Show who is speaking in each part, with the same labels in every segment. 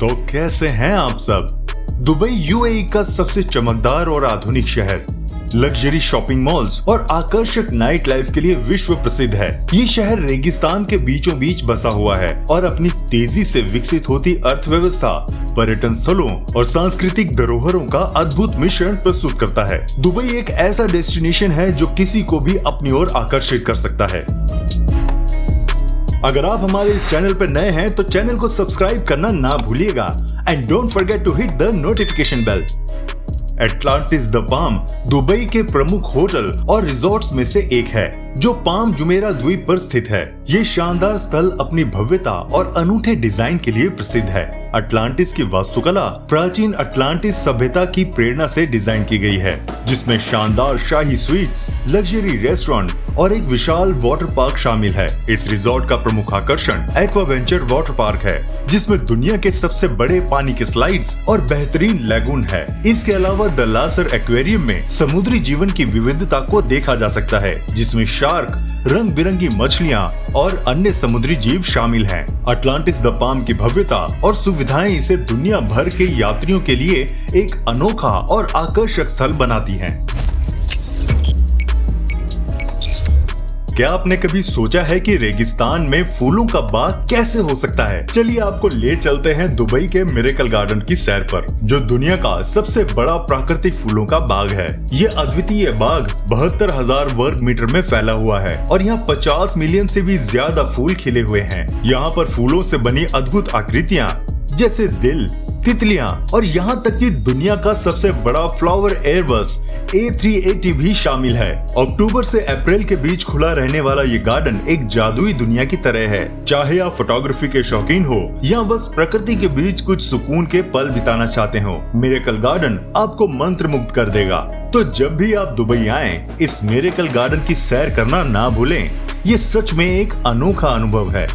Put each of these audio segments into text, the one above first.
Speaker 1: तो कैसे हैं आप सब? दुबई यूएई का सबसे चमकदार और आधुनिक शहर, लग्जरी शॉपिंग मॉल्स और आकर्षक नाइट लाइफ के लिए विश्व प्रसिद्ध है। ये शहर रेगिस्तान के बीचों बीच बसा हुआ है और अपनी तेजी से विकसित होती अर्थव्यवस्था, पर्यटन स्थलों और सांस्कृतिक धरोहरों का अद्भुत मिश्रण प्रस्तुत करता है। दुबई एक ऐसा डेस्टिनेशन है जो किसी को भी अपनी ओर आकर्षित कर सकता है। अगर आप हमारे इस चैनल पर नए हैं तो चैनल को सब्सक्राइब करना ना भूलिएगा and don't forget to hit the notification bell. Atlantis the Palm Dubai के प्रमुख होटल और रिजॉर्ट्स में से एक है जो पाम जुमेरा द्वीप पर स्थित है। ये शानदार स्थल अपनी भव्यता और अनूठे डिजाइन के लिए प्रसिद्ध है। अटलांटिस की वास्तुकला प्राचीन अटलांटिस सभ्यता की प्रेरणा से डिजाइन की गई है, जिसमें शानदार शाही स्वीट्स, लग्जरी रेस्टोरेंट और एक विशाल वाटर पार्क शामिल है। इस रिजॉर्ट का प्रमुख आकर्षण एक्वावेंचर वाटर पार्क है, जिसमें दुनिया के सबसे बड़े पानी के स्लाइड्स और बेहतरीन लैगून है। इसके अलावा द लासर एक्वेरियम में समुद्री जीवन की विविधता को देखा जा सकता है, जिसमें शार्क, रंग बिरंगी मछलियाँ और अन्य समुद्री जीव शामिल हैं। अटलांटिस द पाम की भव्यता और सुविधाएं इसे दुनिया भर के यात्रियों के लिए एक अनोखा और आकर्षक स्थल बनाती हैं। क्या आपने कभी सोचा है कि रेगिस्तान में फूलों का बाग कैसे हो सकता है? चलिए आपको ले चलते हैं दुबई के मिरेकल गार्डन की सैर पर, जो दुनिया का सबसे बड़ा प्राकृतिक फूलों का बाग है। ये अद्वितीय बाग 72,000 वर्ग मीटर में फैला हुआ है और यहाँ 50 मिलियन से भी ज्यादा फूल खिले हुए हैं। यहाँ पर फूलों से बनी अद्भुत आकृतियाँ जैसे दिल, तितलियां और यहाँ तक कि दुनिया का सबसे बड़ा फ्लावर एयरबस A380 भी शामिल है। अक्टूबर से अप्रैल के बीच खुला रहने वाला ये गार्डन एक जादुई दुनिया की तरह है। चाहे आप फोटोग्राफी के शौकीन हो या बस प्रकृति के बीच कुछ सुकून के पल बिताना चाहते हो, मिरेकल गार्डन आपको मंत्र मुग्ध कर देगा। तो जब भी आप दुबई आएं, इस मिरेकल गार्डन की सैर करना ना भूलें। ये सच में एक अनोखा अनुभव है।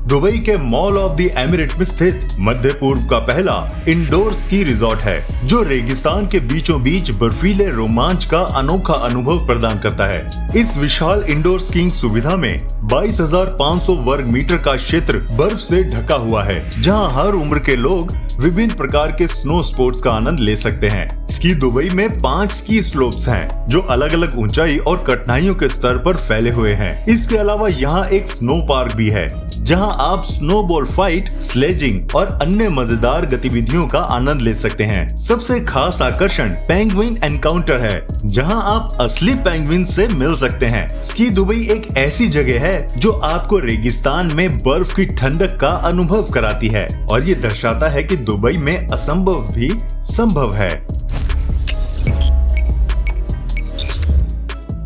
Speaker 1: दुबई के मॉल ऑफ द एमिरेट में स्थित मध्य पूर्व का पहला इंडोर स्की रिजॉर्ट है, जो रेगिस्तान के बीचों बीच बर्फीले रोमांच का अनोखा अनुभव प्रदान करता है। इस विशाल इंडोर स्कीइंग सुविधा में 22,500 वर्ग मीटर का क्षेत्र बर्फ से ढका हुआ है, जहां हर उम्र के लोग विभिन्न प्रकार के स्नो स्पोर्ट्स का आनंद ले सकते हैं। स्की दुबई में 5 स्की स्लोप्स हैं, जो अलग अलग ऊंचाई और कठिनाइयों के स्तर पर फैले हुए हैं। इसके अलावा यहाँ एक स्नो पार्क भी है, जहां आप स्नोबॉल फाइट, स्लेजिंग और अन्य मजेदार गतिविधियों का आनंद ले सकते हैं। सबसे खास आकर्षण पेंगुइन एनकाउंटर है, जहां आप असली पेंगुइन से मिल सकते हैं। स्की दुबई एक ऐसी जगह है जो आपको रेगिस्तान में बर्फ की ठंडक का अनुभव कराती है और ये दर्शाता है कि दुबई में असंभव भी संभव है।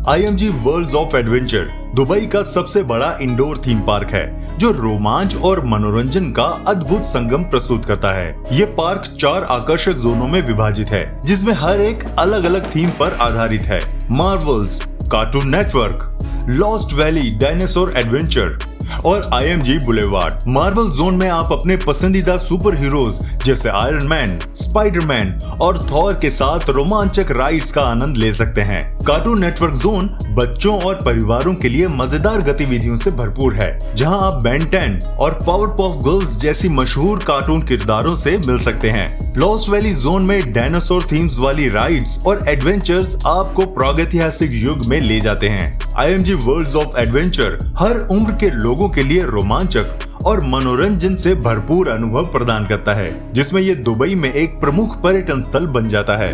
Speaker 1: IMG worlds of adventure Dubai का सबसे बड़ा इंडोर थीम पार्क है, जो रोमांच और मनोरंजन का अद्भुत संगम प्रस्तुत करता है। ये पार्क 4 आकर्षक जोनों में विभाजित है, जिसमें हर एक अलग अलग थीम पर आधारित है। Marvels, cartoon network, lost valley dinosaur adventure और IMG बुलेवार्ड। मार्वल जोन में आप अपने पसंदीदा सुपर हीरोज जैसे आयरन मैन, स्पाइडरमैन और थॉर के साथ रोमांचक राइड्स का आनंद ले सकते हैं। कार्टून नेटवर्क जोन बच्चों और परिवारों के लिए मजेदार गतिविधियों से भरपूर है, जहां आप बेन 10 और पावरपफ गर्ल्स जैसी मशहूर कार्टून किरदारों से मिल सकते हैं। लॉस्ट वैली जोन में डायनासोर थीम्स वाली राइड्स और एडवेंचर्स आपको प्रागैतिहासिक युग में ले जाते हैं। IMG वर्ल्ड्स ऑफ एडवेंचर हर उम्र के लोगों के लिए रोमांचक और मनोरंजन से भरपूर अनुभव प्रदान करता है, जिसमें ये दुबई में एक प्रमुख पर्यटन स्थल बन जाता है।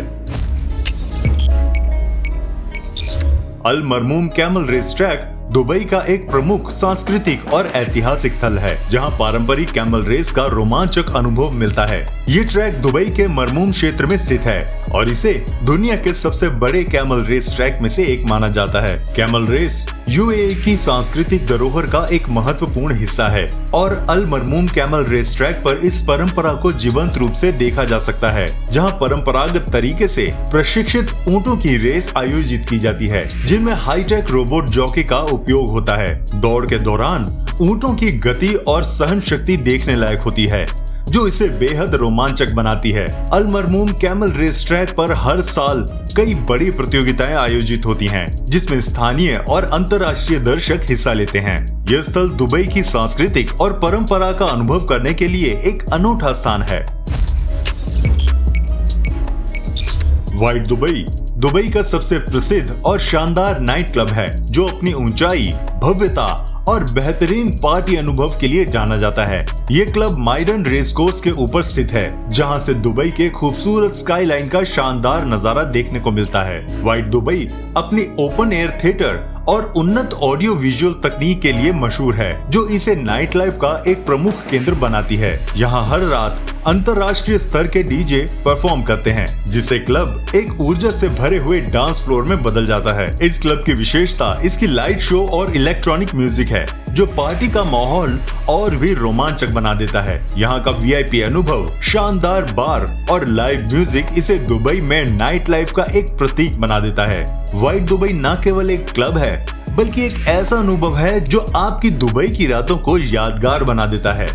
Speaker 1: अल मरमूम कैमल रेस ट्रैक दुबई का एक प्रमुख सांस्कृतिक और ऐतिहासिक स्थल है, जहां पारंपरिक कैमल रेस का रोमांचक अनुभव मिलता है। ये ट्रैक दुबई के मरमूम क्षेत्र में स्थित है और इसे दुनिया के सबसे बड़े कैमल रेस ट्रैक में से एक माना जाता है। कैमल रेस यूएई की सांस्कृतिक धरोहर का एक महत्वपूर्ण हिस्सा है और अल मरमूम कैमल रेस ट्रैक पर इस परंपरा को जीवंत रूप से देखा जा सकता है, जहां परंपरागत तरीके से प्रशिक्षित ऊंटों की रेस आयोजित की जाती है, जिनमें हाईटेक रोबोट जॉकी का उपयोग होता है। दौड़ के दौरान ऊंटों की गति और सहन शक्ति देखने लायक होती है, जो इसे बेहद रोमांचक बनाती है। अल मरमूम कैमल रेस ट्रैक पर हर साल कई बड़ी प्रतियोगिताएं आयोजित होती हैं, जिसमें स्थानीय और अंतर्राष्ट्रीय दर्शक हिस्सा लेते हैं। यह स्थल दुबई की सांस्कृतिक और परंपरा का अनुभव करने के लिए एक अनूठा स्थान है। व्हाइट दुबई दुबई का सबसे प्रसिद्ध और शानदार नाइट क्लब है, जो अपनी ऊंचाई, भव्यता और बेहतरीन पार्टी अनुभव के लिए जाना जाता है। ये क्लब माइडन रेस कोर्स के ऊपर स्थित है, जहां से दुबई के खूबसूरत स्काईलाइन का शानदार नजारा देखने को मिलता है। व्हाइट दुबई अपनी ओपन एयर थिएटर और उन्नत ऑडियो विजुअल तकनीक के लिए मशहूर है, जो इसे नाइट लाइफ का एक प्रमुख केंद्र बनाती है। यहाँ हर रात अंतर्राष्ट्रीय स्तर के डीजे परफॉर्म करते हैं, जिससे क्लब एक ऊर्जा से भरे हुए डांस फ्लोर में बदल जाता है। इस क्लब की विशेषता इसकी लाइट शो और इलेक्ट्रॉनिक म्यूजिक है, जो पार्टी का माहौल और भी रोमांचक बना देता है। यहाँ का वीआईपी अनुभव, शानदार बार और लाइव म्यूजिक इसे दुबई में नाइट लाइफ का एक प्रतीक बना देता है। व्हाइट दुबई न केवल एक क्लब है, बल्कि एक ऐसा अनुभव है जो आपकी दुबई की रातों को यादगार बना देता है।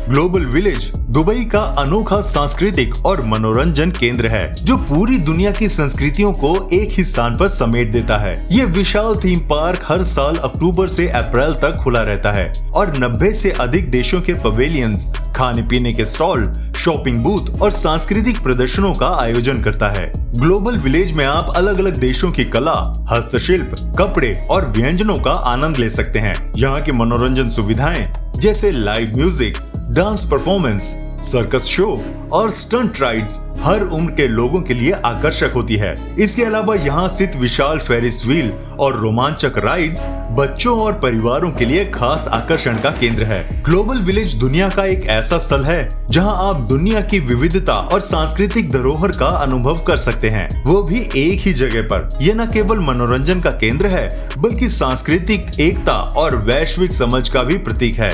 Speaker 1: ग्लोबल विलेज दुबई का अनोखा सांस्कृतिक और मनोरंजन केंद्र है, जो पूरी दुनिया की संस्कृतियों को एक ही स्थान पर समेट देता है। ये विशाल थीम पार्क हर साल अक्टूबर से अप्रैल तक खुला रहता है और 90 से अधिक देशों के पवेलियंस, खाने पीने के स्टॉल, शॉपिंग बूथ और सांस्कृतिक प्रदर्शनों का आयोजन करता है। ग्लोबल विलेज में आप अलग अलग देशों की कला, हस्तशिल्प, कपड़े और व्यंजनों का आनंद ले सकते हैं। यहाँ की मनोरंजन सुविधाएं जैसे live music, dance performance, circus show और स्टंट राइड्स हर उम्र के लोगों के लिए आकर्षक होती है। इसके अलावा यहाँ स्थित विशाल फेरिस व्हील और रोमांचक राइड्स बच्चों और परिवारों के लिए खास आकर्षण का केंद्र है। ग्लोबल विलेज दुनिया का एक ऐसा स्थल है जहाँ आप दुनिया की विविधता और सांस्कृतिक धरोहर का अनुभव कर सकते हैं, वो भी एक ही जगह पर। यह न केवल मनोरंजन का केंद्र है, बल्कि सांस्कृतिक एकता और वैश्विक समझ का भी प्रतीक है।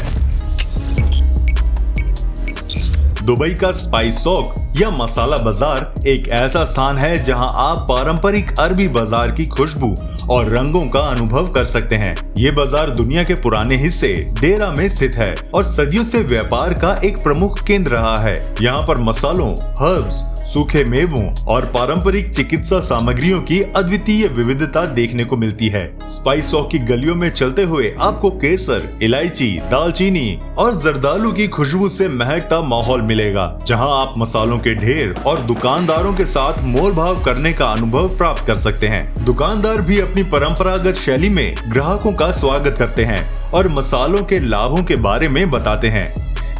Speaker 1: दुबई का स्पाइस सौक या मसाला बाजार एक ऐसा स्थान है जहां आप पारंपरिक अरबी बाजार की खुशबू और रंगों का अनुभव कर सकते हैं। ये बाजार दुनिया के पुराने हिस्से देरा में स्थित है और सदियों से व्यापार का एक प्रमुख केंद्र रहा है। यहाँ पर मसालों, हर्ब्स, सूखे मेवों और पारंपरिक चिकित्सा सामग्रियों की अद्वितीय विविधता देखने को मिलती है। स्पाइस सौक की गलियों में चलते हुए आपको केसर, इलायची, दालचीनी और जर्दालू की खुशबू से महकता माहौल मिलेगा, जहां आप मसालों के ढेर और दुकानदारों के साथ मोल भाव करने का अनुभव प्राप्त कर सकते हैं। दुकानदार भी अपनी परंपरागत शैली में ग्राहकों का स्वागत करते हैं और मसालों के लाभों के बारे में बताते हैं।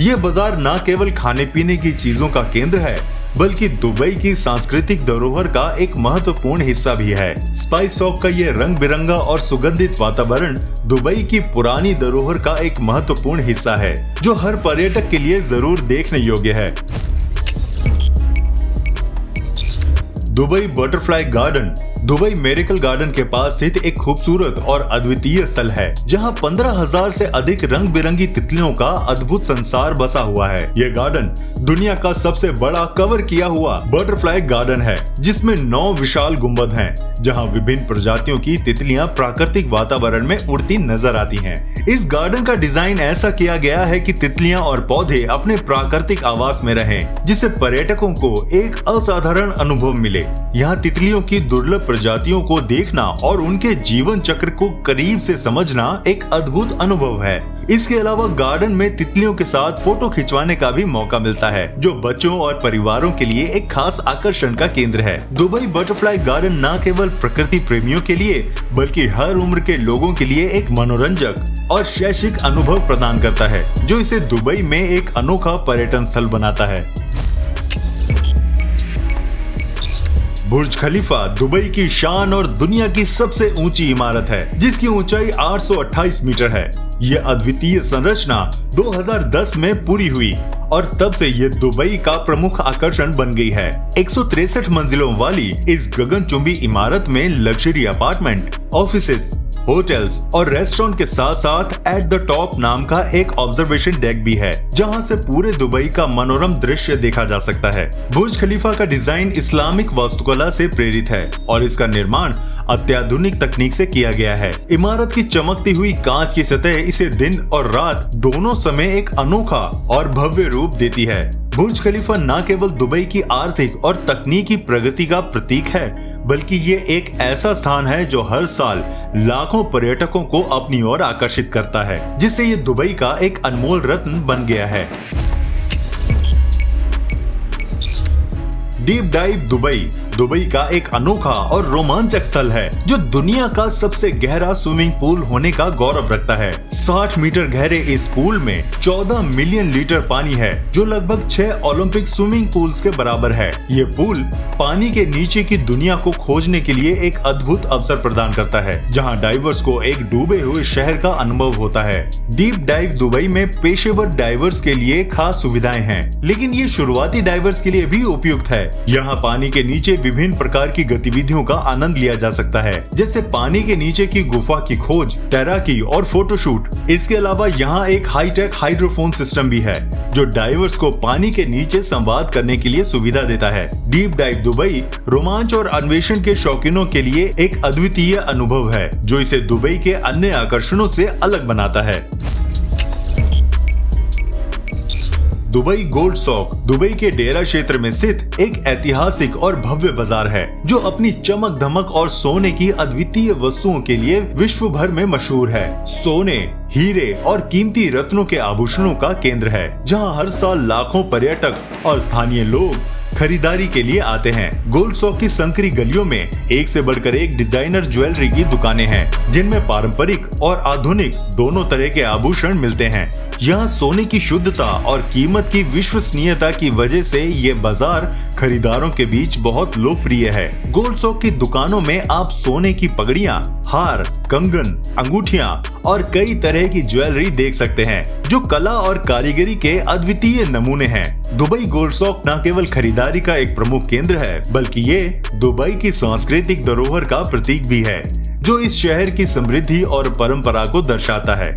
Speaker 1: ये बाजार न केवल खाने पीने की चीजों का केंद्र है, बल्कि दुबई की सांस्कृतिक धरोहर का एक महत्वपूर्ण हिस्सा भी है। स्पाइस सौक का ये रंग बिरंगा और सुगंधित वातावरण दुबई की पुरानी धरोहर का एक महत्वपूर्ण हिस्सा है, जो हर पर्यटक के लिए जरूर देखने योग्य है। दुबई बटरफ्लाई गार्डन दुबई मेरिकल गार्डन के पास स्थित एक खूबसूरत और अद्वितीय स्थल है, जहां 15,000 से अधिक रंग बिरंगी तितलियों का अद्भुत संसार बसा हुआ है। यह गार्डन दुनिया का सबसे बड़ा कवर किया हुआ बटरफ्लाई गार्डन है, जिसमें 9 विशाल गुंबद हैं, जहां विभिन्न प्रजातियों की तितलियां प्राकृतिक वातावरण में उड़ती नजर आती हैं। इस गार्डन का डिजाइन ऐसा किया गया है कि तितलियां और पौधे अपने प्राकृतिक आवास में रहें, जिससे पर्यटकों को एक असाधारण अनुभव मिले। यहाँ तितलियों की दुर्लभ प्रजातियों को देखना और उनके जीवन चक्र को करीब से समझना एक अद्भुत अनुभव है। इसके अलावा गार्डन में तितलियों के साथ फोटो खिंचवाने का भी मौका मिलता है, जो बच्चों और परिवारों के लिए एक खास आकर्षण का केंद्र है। दुबई बटरफ्लाई गार्डन न केवल प्रकृति प्रेमियों के लिए, बल्कि हर उम्र के लोगों के लिए एक मनोरंजक और शैक्षिक अनुभव प्रदान करता है, जो इसे दुबई में एक अनोखा पर्यटन स्थल बनाता है। बुर्ज खलीफा दुबई की शान और दुनिया की सबसे ऊंची इमारत है, जिसकी ऊंचाई 828 मीटर है। यह अद्वितीय संरचना 2010 में पूरी हुई और तब से ये दुबई का प्रमुख आकर्षण बन गई है। 163 मंजिलों वाली इस गगनचुंबी इमारत में लग्जरी अपार्टमेंट, ऑफिसेस, होटल्स और रेस्टोरेंट के साथ साथ एट द टॉप नाम का एक ऑब्जर्वेशन डेक भी है, जहां से पूरे दुबई का मनोरम दृश्य देखा जा सकता है। बुर्ज खलीफा का डिजाइन इस्लामिक वास्तुकला से प्रेरित है और इसका निर्माण अत्याधुनिक तकनीक से किया गया है। इमारत की चमकती हुई कांच की सतह इसे दिन और रात दोनों समय एक अनोखा और भव्य रूप देती है। बुर्ज खलीफा न केवल दुबई की आर्थिक और तकनीकी प्रगति का प्रतीक है, बल्कि ये एक ऐसा स्थान है जो हर साल लाखों पर्यटकों को अपनी ओर आकर्षित करता है, जिससे ये दुबई का एक अनमोल रत्न बन गया है। डीप डाइव दुबई दुबई का एक अनोखा और रोमांचक स्थल है, जो दुनिया का सबसे गहरा स्विमिंग पूल होने का गौरव रखता है। 60 मीटर गहरे इस पूल में 14 मिलियन लीटर पानी है, जो लगभग 6 ओलंपिक स्विमिंग पूल्स के बराबर है। ये पूल पानी के नीचे की दुनिया को खोजने के लिए एक अद्भुत अवसर प्रदान करता है, जहां डाइवर्स को एक डूबे हुए शहर का अनुभव होता है। डीप डाइव दुबई में पेशेवर डाइवर्स के लिए खास सुविधाएं हैं, लेकिन ये शुरुआती डाइवर्स के लिए भी उपयुक्त है। यहाँ पानी के नीचे विभिन्न प्रकार की गतिविधियों का आनंद लिया जा सकता है, जैसे पानी के नीचे की गुफा की खोज, तैराकी और फोटोशूट। इसके अलावा यहाँ एक हाईटेक हाइड्रोफोन सिस्टम भी है, जो डाइवर्स को पानी के नीचे संवाद करने के लिए सुविधा देता है। डीप डाइव दुबई रोमांच और अन्वेषण के शौकीनों के लिए एक अद्वितीय अनुभव है, जो इसे दुबई के अन्य आकर्षणों से अलग बनाता है। दुबई गोल्ड सॉक दुबई के डेरा क्षेत्र में स्थित एक ऐतिहासिक और भव्य बाजार है, जो अपनी चमक धमक और सोने की अद्वितीय वस्तुओं के लिए विश्व भर में मशहूर है। सोने, हीरे और कीमती रत्नों के आभूषणों का केंद्र है, जहां हर साल लाखों पर्यटक और स्थानीय लोग खरीदारी के लिए आते हैं। गोल्ड सॉक की संकरी गलियों में एक से बढ़कर एक डिजाइनर ज्वेलरी की दुकानें हैं, जिनमें पारंपरिक और आधुनिक दोनों तरह के आभूषण मिलते हैं। यहाँ सोने की शुद्धता और कीमत की विश्वसनीयता की वजह से ये बाजार खरीदारों के बीच बहुत लोकप्रिय है। गोल्ड सॉक की दुकानों में आप सोने की पगड़ियाँ, हार, कंगन, अंगूठियाँ और कई तरह की ज्वेलरी देख सकते हैं, जो कला और कारीगरी के अद्वितीय नमूने हैं। दुबई गोल्ड सॉक न केवल खरीदारी का एक प्रमुख केंद्र है, बल्कि ये दुबई की सांस्कृतिक धरोहर का प्रतीक भी है, जो इस शहर की समृद्धि और परंपरा को दर्शाता है।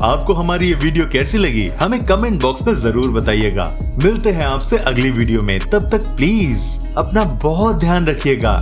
Speaker 1: आपको हमारी ये वीडियो कैसी लगी, हमें कमेंट बॉक्स में जरूर बताइएगा। मिलते हैं आपसे अगली वीडियो में, तब तक प्लीज अपना बहुत ध्यान रखिएगा।